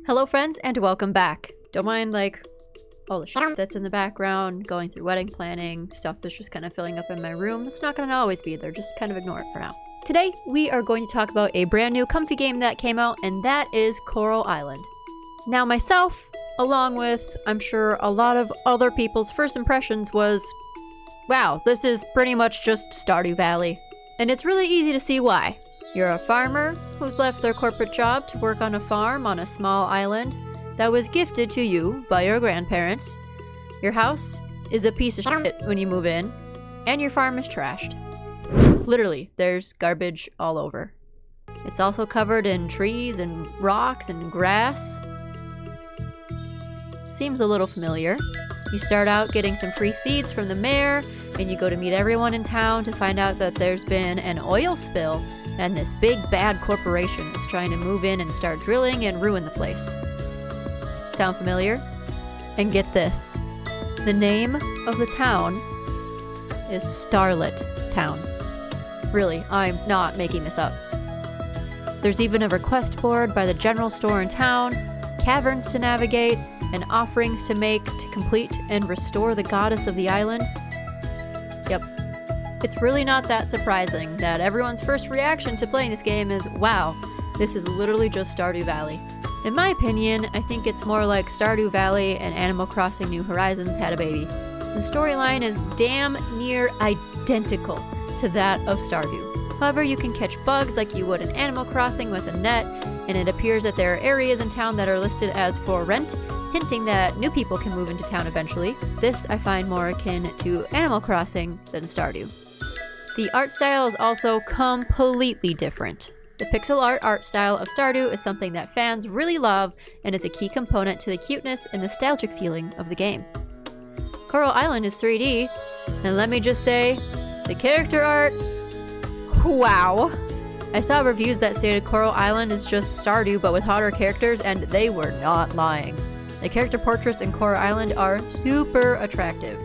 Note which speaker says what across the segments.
Speaker 1: Hello friends and welcome back. Don't mind all the shit that's in the background, going through wedding planning, stuff that's just kind of filling up in my room. It's not going to always be there, just kind of ignore it for now. Today we are going to talk about a brand new comfy game that came out, and that is Coral Island. Now myself, along with I'm sure a lot of other people's first impressions was, wow, this is pretty much just Stardew Valley. And it's really easy to see why. You're a farmer who's left their corporate job to work on a farm on a small island that was gifted to you by your grandparents. Your house is a piece of shit when you move in, and your farm is trashed. Literally, there's garbage all over. It's also covered in trees and rocks and grass. Seems a little familiar. You start out getting some free seeds from the mayor, and you go to meet everyone in town to find out that there's been an oil spill, and this big bad corporation is trying to move in and start drilling and ruin the place. Sound familiar? And get this. The name of the town is Starlit Town. Really, I'm not making this up. There's even a request board by the general store in town, caverns to navigate, and offerings to make to complete and restore the goddess of the island. Yep. It's really not that surprising that everyone's first reaction to playing this game is, wow, this is literally just Stardew Valley. In my opinion, I think it's more like Stardew Valley and Animal Crossing New Horizons had a baby. The storyline is damn near identical to that of Stardew. However, you can catch bugs like you would in Animal Crossing with a net, and it appears that there are areas in town that are listed as for rent, hinting that new people can move into town eventually. This I find more akin to Animal Crossing than Stardew. The art style is also completely different. The pixel art style of Stardew is something that fans really love and is a key component to the cuteness and nostalgic feeling of the game. Coral Island is 3D, and let me just say, the character art, wow! I saw reviews that stated Coral Island is just Stardew but with hotter characters, and they were not lying. The character portraits in Coral Island are super attractive.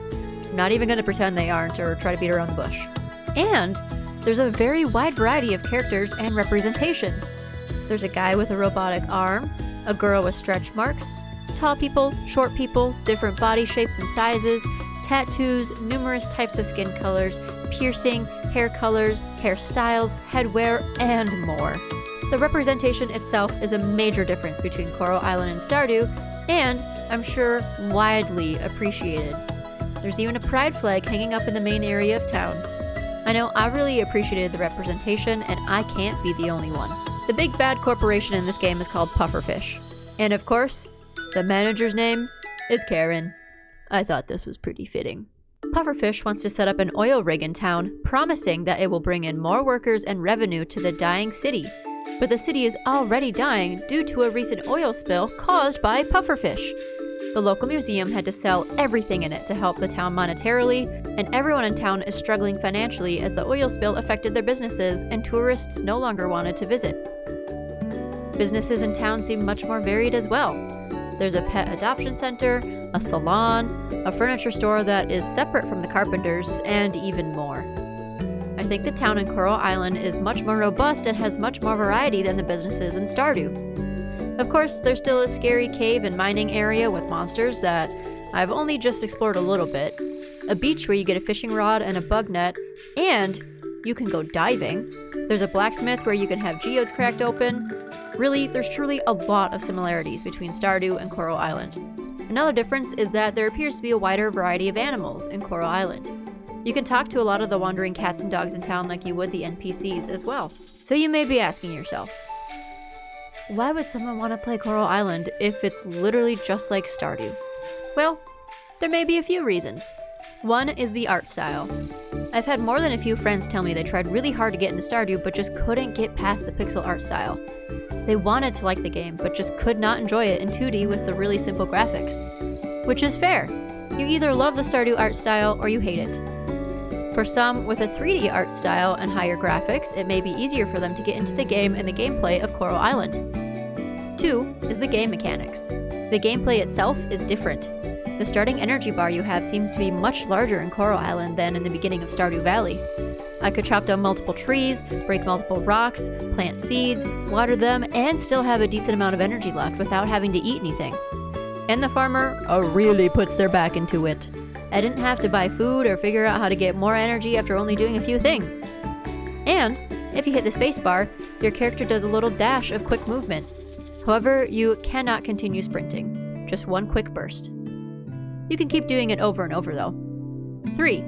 Speaker 1: I'm not even going to pretend they aren't or try to beat around the bush. And there's a very wide variety of characters and representation. There's a guy with a robotic arm, a girl with stretch marks, tall people, short people, different body shapes and sizes, tattoos, numerous types of skin colors, piercing, hair colors, hairstyles, headwear, and more. The representation itself is a major difference between Coral Island and Stardew, and I'm sure widely appreciated. There's even a pride flag hanging up in the main area of town. I know I really appreciated the representation, and I can't be the only one. The big bad corporation in this game is called Pufferfish. And of course, the manager's name is Karen. I thought this was pretty fitting. Pufferfish wants to set up an oil rig in town, promising that it will bring in more workers and revenue to the dying city. But the city is already dying due to a recent oil spill caused by Pufferfish. The local museum had to sell everything in it to help the town monetarily, and everyone in town is struggling financially as the oil spill affected their businesses and tourists no longer wanted to visit. Businesses in town seem much more varied as well. There's a pet adoption center, a salon, a furniture store that is separate from the carpenters, and even more. I think the town in Coral Island is much more robust and has much more variety than the businesses in Stardew. Of course, there's still a scary cave and mining area with monsters that I've only just explored a little bit, a beach where you get a fishing rod and a bug net, and you can go diving. There's a blacksmith where you can have geodes cracked open. Really, there's truly a lot of similarities between Stardew and Coral Island. Another difference is that there appears to be a wider variety of animals in Coral Island. You can talk to a lot of the wandering cats and dogs in town like you would the NPCs as well. So you may be asking yourself, why would someone want to play Coral Island if it's literally just like Stardew? Well, there may be a few reasons. One is the art style. I've had more than a few friends tell me they tried really hard to get into Stardew but just couldn't get past the pixel art style. They wanted to like the game but just could not enjoy it in 2D with the really simple graphics. Which is fair. You either love the Stardew art style or you hate it. For some, with a 3D art style and higher graphics, it may be easier for them to get into the game and the gameplay of Coral Island. 2 is the game mechanics. The gameplay itself is different. The starting energy bar you have seems to be much larger in Coral Island than in the beginning of Stardew Valley. I could chop down multiple trees, break multiple rocks, plant seeds, water them, and still have a decent amount of energy left without having to eat anything. And the farmer really puts their back into it. I didn't have to buy food or figure out how to get more energy after only doing a few things. And if you hit the spacebar, your character does a little dash of quick movement. However, you cannot continue sprinting. Just one quick burst. You can keep doing it over and over though. 3.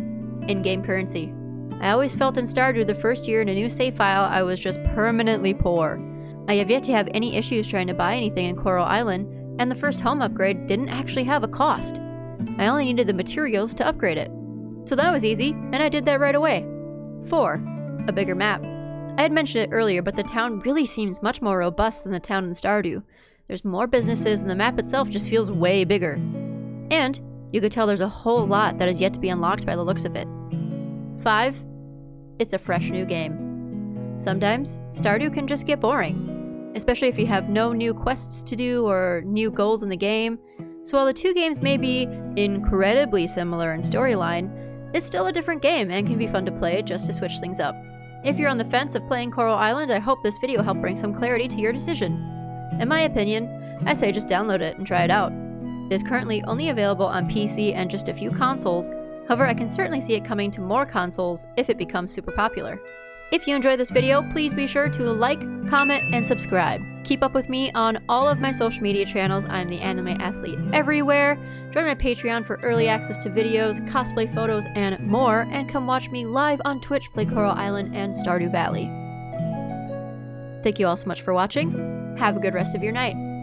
Speaker 1: In-game currency. I always felt in Stardew the first year in a new save file I was just permanently poor. I have yet to have any issues trying to buy anything in Coral Island, and the first home upgrade didn't actually have a cost. I only needed the materials to upgrade it. So that was easy, and I did that right away. 4. A bigger map. I had mentioned it earlier, but the town really seems much more robust than the town in Stardew. There's more businesses, and the map itself just feels way bigger. And you could tell there's a whole lot that is yet to be unlocked by the looks of it. 5. It's a fresh new game. Sometimes, Stardew can just get boring, especially if you have no new quests to do or new goals in the game. So while the two games may be incredibly similar in storyline, it's still a different game and can be fun to play just to switch things up. If you're on the fence of playing Coral Island, I hope this video helped bring some clarity to your decision. In my opinion, I say just download it and try it out. It is currently only available on PC and just a few consoles. However, I can certainly see it coming to more consoles if it becomes super popular. If you enjoyed this video, please be sure to like, comment, and subscribe. Keep up with me on all of my social media channels. I'm the Anime Athlete everywhere. Join my Patreon for early access to videos, cosplay photos, and more, and come watch me live on Twitch play Coral Island and Stardew Valley. Thank you all so much for watching. Have a good rest of your night.